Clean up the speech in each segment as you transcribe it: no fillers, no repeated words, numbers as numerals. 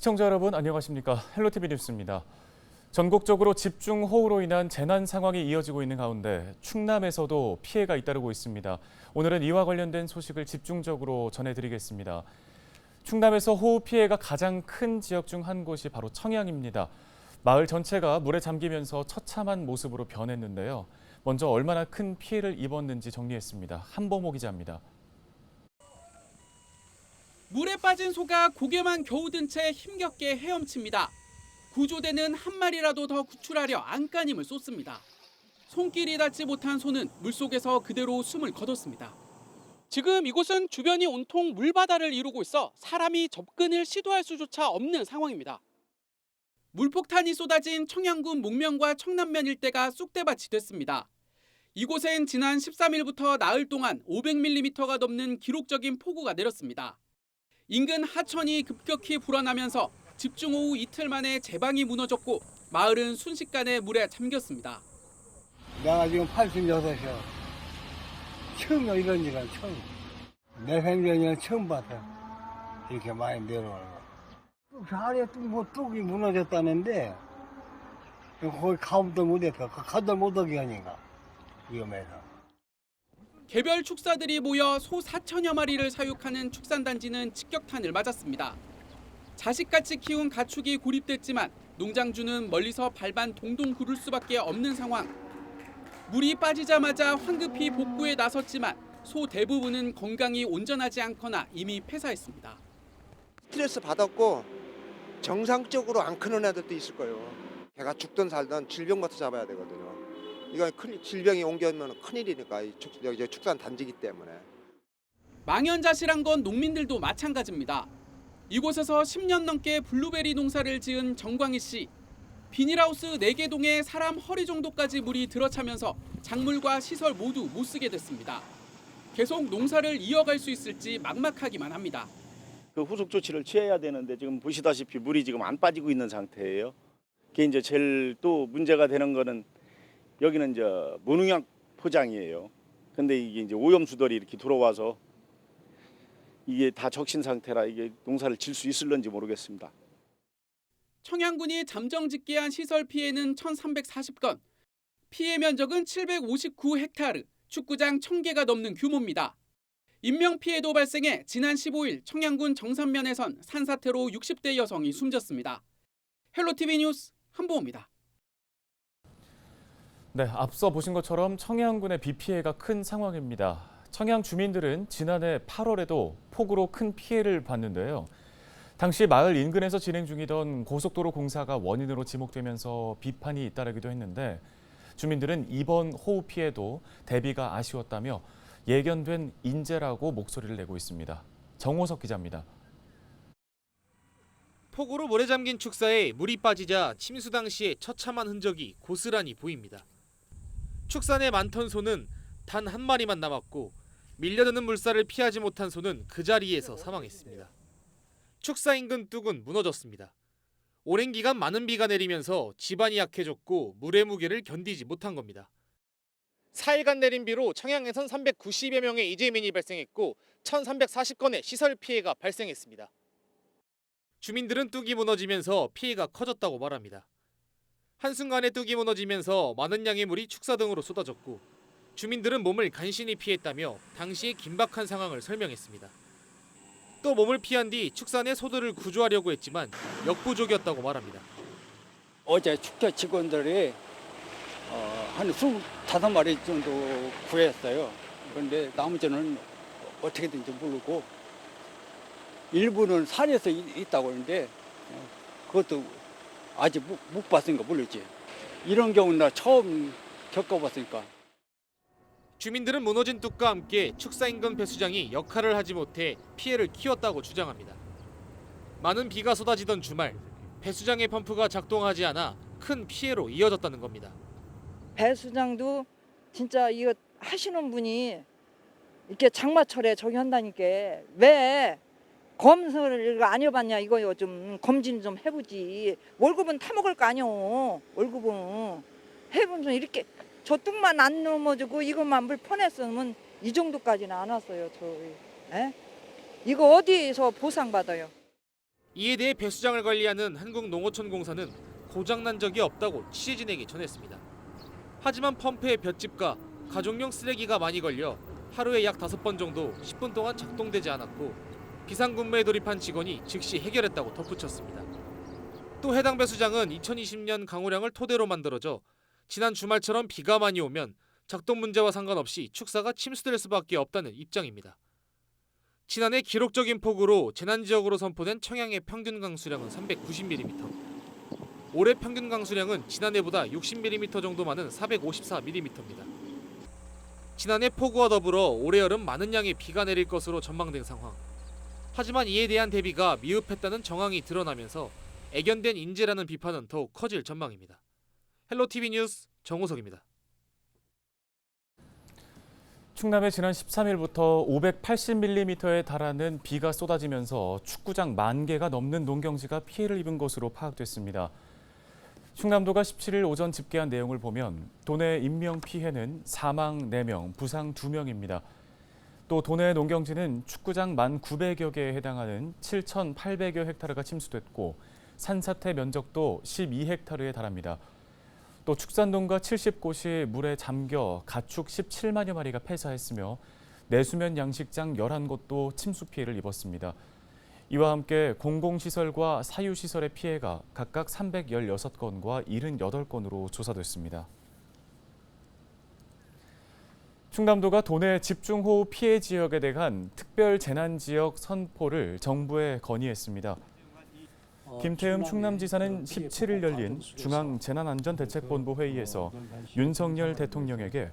시청자 여러분 안녕하십니까? 헬로티비 뉴스입니다. 전국적으로 집중호우로 인한 재난 상황이 이어지고 있는 가운데 충남에서도 피해가 잇따르고 있습니다. 오늘은 이와 관련된 소식을 집중적으로 전해드리겠습니다. 충남에서 호우 피해가 가장 큰 지역 중 한 곳이 바로 청양입니다. 마을 전체가 물에 잠기면서 처참한 모습으로 변했는데요. 먼저 얼마나 큰 피해를 입었는지 정리했습니다. 한보모 기자입니다. 물에 빠진 소가 고개만 겨우 든 채 힘겹게 헤엄칩니다. 구조대는 한 마리라도 더 구출하려 안간힘을 쏟습니다. 손길이 닿지 못한 소는 물속에서 그대로 숨을 거뒀습니다. 지금 이곳은 주변이 온통 물바다를 이루고 있어 사람이 접근을 시도할 수조차 없는 상황입니다. 물폭탄이 쏟아진 청양군 목면과 청남면 일대가 쑥대밭이 됐습니다. 이곳엔 지난 13일부터 나흘 동안 500mm가 넘는 기록적인 폭우가 내렸습니다. 인근 하천이 급격히 불어나면서 집중호우 이틀 만에 제방이 무너졌고 마을은 순식간에 물에 잠겼습니다. 내가 지금 86이야. 처음이야, 이런 지가 처음. 내 생전에는 처음 봤어. 이렇게 많이 내려오는 거. 아래 뚝이 무너졌다는데 거기 가도 못했어. 가도 못하게 하니까 위험해서. 개별 축사들이 모여 소 4천여 마리를 사육하는 축산단지는 직격탄을 맞았습니다. 자식같이 키운 가축이 고립됐지만 농장주는 멀리서 발반 동동 구를 수밖에 없는 상황. 물이 빠지자마자 황급히 복구에 나섰지만 소 대부분은 건강이 온전하지 않거나 이미 폐사했습니다. 스트레스 받았고 정상적으로 안 크는 애들도 있을 거예요. 걔가 죽든 살든 질병부터 잡아야 되거든요. 이건 질병이 옮겨오면 큰일이니까 여기 축산 단지이기 때문에. 망연자실한 건 농민들도 마찬가지입니다. 이곳에서 10년 넘게 블루베리 농사를 지은 정광희 씨. 비닐하우스 4개 동에 사람 허리 정도까지 물이 들어차면서 작물과 시설 모두 못 쓰게 됐습니다. 계속 농사를 이어갈 수 있을지 막막하기만 합니다. 그 후속 조치를 취해야 되는데 지금 보시다시피 물이 지금 안 빠지고 있는 상태예요. 그게 이제 제일 또 문제가 되는 거는 여기는 이제 무농약 포장이에요. 근데 이게 이제 오염수들이 이렇게 들어와서 이게 다 적신 상태라 이게 농사를 질 수 있을런지 모르겠습니다. 청양군이 잠정 집계한 시설 피해는 1,340건, 피해 면적은 759헥타르, 축구장 1,000개가 넘는 규모입니다. 인명피해도 발생해 지난 15일 청양군 정선면에선 산사태로 60대 여성이 숨졌습니다. 헬로티비 뉴스 한보호입니다. 네, 앞서 보신 것처럼 청양군의 비 피해가 큰 상황입니다. 청양 주민들은 지난해 8월에도 폭우로 큰 피해를 봤는데요. 당시 마을 인근에서 진행 중이던 고속도로 공사가 원인으로 지목되면서 비판이 잇따르기도 했는데 주민들은 이번 호우 피해도 대비가 아쉬웠다며 예견된 인재라고 목소리를 내고 있습니다. 정호석 기자입니다. 폭우로 물에 잠긴 축사에 물이 빠지자 침수 당시의 처참한 흔적이 고스란히 보입니다. 축사 내 많던 소는 단 한 마리만 남았고 밀려드는 물살을 피하지 못한 소는 그 자리에서 사망했습니다. 축사 인근 뚝은 무너졌습니다. 오랜 기간 많은 비가 내리면서 지반이 약해졌고 물의 무게를 견디지 못한 겁니다. 4일간 내린 비로 청양에선 390여 명의 이재민이 발생했고 1,340건의 시설 피해가 발생했습니다. 주민들은 뚝이 무너지면서 피해가 커졌다고 말합니다. 한순간에 뚝이 무너지면서 많은 양의 물이 축사 등으로 쏟아졌고 주민들은 몸을 간신히 피했다며 당시의 긴박한 상황을 설명했습니다. 또 몸을 피한 뒤 축사 내 소들을 구조하려고 했지만 역부족이었다고 말합니다. 어제 축제 직원들이 한 25마리 정도 구했어요. 그런데 나머지는 어떻게 된지 모르고 일부는 산에서 있다고 하는데 그것도 아직 못 봤으니까 모르지. 이런 경우는 나 처음 겪어봤으니까. 주민들은 무너진 뚝과 함께 축사 인근 배수장이 역할을 하지 못해 피해를 키웠다고 주장합니다. 많은 비가 쏟아지던 주말, 배수장의 펌프가 작동하지 않아 큰 피해로 이어졌다는 겁니다. 배수장도 진짜 이거 하시는 분이 이렇게 장마철에 저기 한다니까 왜 검사를 이거 안 해봤냐 이거 좀 검진 좀 해보지. 월급은 타먹을 거 아니오. 월급은 해보면 이렇게 저 뚝만 안 넘어지고 이것만 물 퍼냈으면 이 정도까지는 안 왔어요. 저 이거 어디서 보상받아요? 이에 대해 배수장을 관리하는 한국농어촌공사는 고장난 적이 없다고 취재진에게 전했습니다. 하지만 펌프에 볏짚과 가족용 쓰레기가 많이 걸려 하루에 약 5번 정도 10분 동안 작동되지 않았고 비상근무에 돌입한 직원이 즉시 해결했다고 덧붙였습니다. 또 해당 배수장은 2020년 강우량을 토대로 만들어져 지난 주말처럼 비가 많이 오면 작동 문제와 상관없이 축사가 침수될 수밖에 없다는 입장입니다. 지난해 기록적인 폭우로 재난지역으로 선포된 청양의 평균 강수량은 390mm. 올해 평균 강수량은 지난해보다 60mm 정도 많은 454mm입니다. 지난해 폭우와 더불어 올해 여름 많은 양의 비가 내릴 것으로 전망된 상황. 하지만 이에 대한 대비가 미흡했다는 정황이 드러나면서 애견된 인재라는 비판은 더욱 커질 전망입니다. 헬로티비 뉴스 정우석입니다. 충남에 지난 13일부터 580mm에 달하는 비가 쏟아지면서 축구장 10,000개가 넘는 농경지가 피해를 입은 것으로 파악됐습니다. 충남도가 17일 오전 집계한 내용을 보면 도내 인명 피해는 사망 4명, 부상 2명입니다. 또 도내 농경지는 축구장 1,900여 개에 해당하는 7,800여 헥타르가 침수됐고 산사태 면적도 12헥타르에 달합니다. 또 축산동과 70곳이 물에 잠겨 가축 17만여 마리가 폐사했으며 내수면 양식장 11곳도 침수 피해를 입었습니다. 이와 함께 공공시설과 사유시설의 피해가 각각 316건과 78건으로 조사됐습니다. 충남도가 도내 집중호우 피해 지역에 대한 특별재난지역 선포를 정부에 건의했습니다. 김태흠 충남지사는 17일 열린 중앙재난안전대책본부 회의에서 윤석열 대통령에게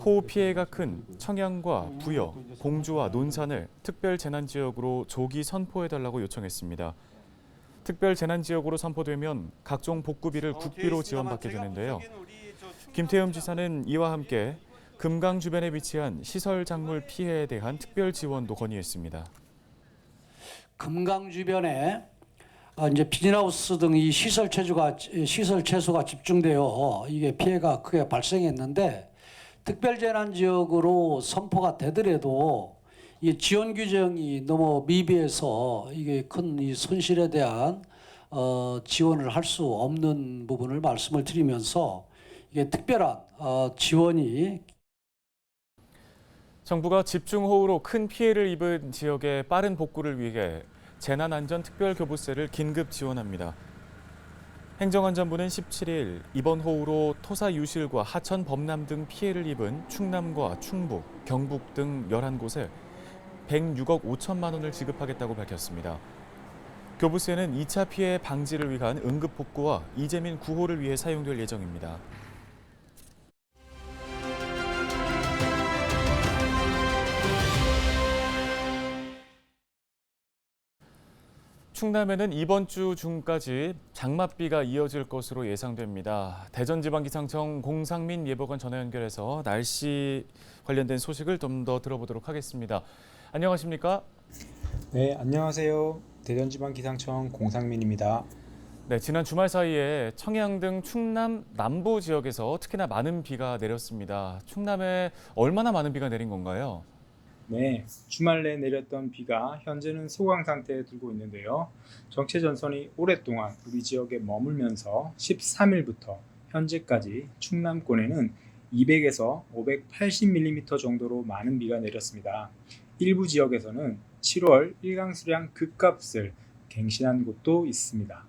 호우 피해가 큰 청양과 부여, 공주와 논산을 특별재난지역으로 조기 선포해달라고 요청했습니다. 특별재난지역으로 선포되면 각종 복구비를 국비로 지원받게 되는데요. 김태흠 지사는 이와 함께 금강 주변에 위치한 시설 작물 피해에 대한 특별 지원도 건의했습니다. 금강 주변에 이제 비닐하우스 등 이 시설 채소가 집중되어 이게 피해가 크게 발생했는데 특별재난지역으로 선포가 되더라도 이 지원 규정이 너무 미비해서 이게 큰 이 손실에 대한 지원을 할 수 없는 부분을 말씀을 드리면서 이게 특별한 지원이 정부가 집중호우로 큰 피해를 입은 지역의 빠른 복구를 위해 재난안전특별교부세를 긴급 지원합니다. 행정안전부는 17일 이번 호우로 토사 유실과 하천 범람 등 피해를 입은 충남과 충북, 경북 등 11곳에 106억 5천만 원을 지급하겠다고 밝혔습니다. 교부세는 2차 피해 방지를 위한 응급복구와 이재민 구호를 위해 사용될 예정입니다. 충남에는 이번 주 중까지 장맛비가 이어질 것으로 예상됩니다. 대전지방기상청 공상민 예보관 전화 연결해서 날씨 관련된 소식을 좀 더 들어보도록 하겠습니다. 안녕하십니까? 네, 안녕하세요. 대전지방기상청 공상민입니다. 네, 지난 주말 사이에 청양 등 충남 남부 지역에서 특히나 많은 비가 내렸습니다. 충남에 얼마나 많은 비가 내린 건가요? 네, 주말 내 내렸던 비가 현재는 소강 상태에 들고 있는데요. 정체 전선이 오랫동안 우리 지역에 머물면서 13일부터 현재까지 충남권에는 200에서 580mm 정도로 많은 비가 내렸습니다. 일부 지역에서는 7월 일강수량 급값을 갱신한 곳도 있습니다.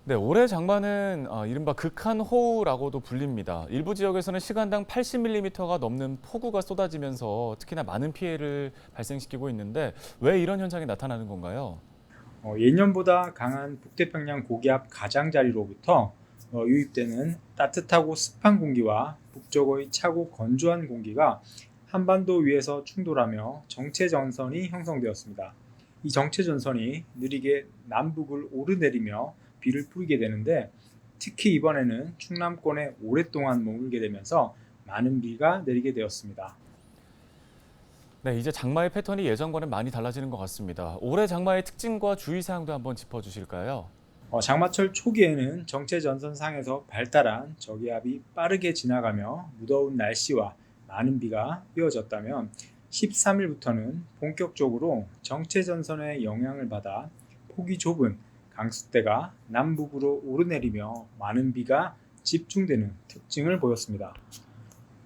네, 올해 장마는 이른바 극한호우라고도 불립니다. 일부 지역에서는 시간당 80mm가 넘는 폭우가 쏟아지면서 특히나 많은 피해를 발생시키고 있는데 왜 이런 현상이 나타나는 건가요? 예년보다 강한 북태평양 고기압 가장자리로부터 유입되는 따뜻하고 습한 공기와 북쪽의 차고 건조한 공기가 한반도 위에서 충돌하며 정체전선이 형성되었습니다. 이 정체전선이 느리게 남북을 오르내리며 비를 뿌리게 되는데 특히 이번에는 충남권에 오랫동안 머물게 되면서 많은 비가 내리게 되었습니다. 네, 이제 장마의 패턴이 예전과는 많이 달라지는 것 같습니다. 올해 장마의 특징과 주의사항도 한번 짚어주실까요? 장마철 초기에는 정체전선상에서 발달한 저기압이 빠르게 지나가며 무더운 날씨와 많은 비가 이어졌다면 13일부터는 본격적으로 정체전선의 영향을 받아 폭이 좁은 강수대가 남북으로 오르내리며 많은 비가 집중되는 특징을 보였습니다.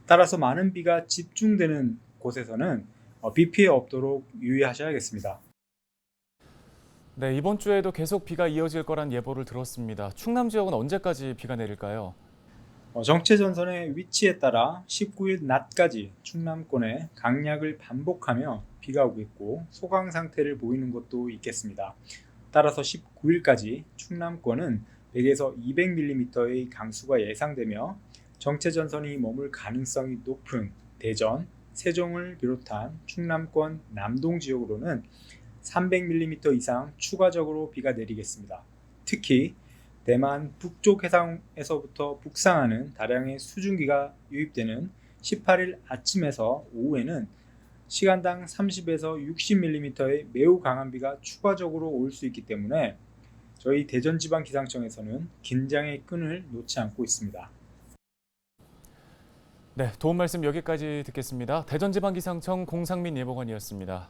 따라서 많은 비가 집중되는 곳에서는 비 피해 없도록 유의하셔야겠습니다. 네, 이번 주에도 계속 비가 이어질 거란 예보를 들었습니다. 충남 지역은 언제까지 비가 내릴까요? 정체전선의 위치에 따라 19일 낮까지 충남권에 강약을 반복하며 비가 오겠고 소강 상태를 보이는 곳도 있겠습니다. 따라서 19일까지 충남권은 100에서 200mm의 강수가 예상되며 정체전선이 머물 가능성이 높은 대전, 세종을 비롯한 충남권 남동 지역으로는 300mm 이상 추가적으로 비가 내리겠습니다. 특히 대만 북쪽 해상에서부터 북상하는 다량의 수증기가 유입되는 18일 아침에서 오후에는 시간당 30에서 60mm의 매우 강한 비가 추가적으로 올 수 있기 때문에 저희 대전지방기상청에서는 긴장의 끈을 놓지 않고 있습니다. 네, 도움 말씀 여기까지 듣겠습니다. 대전지방기상청 공상민 예보관이었습니다.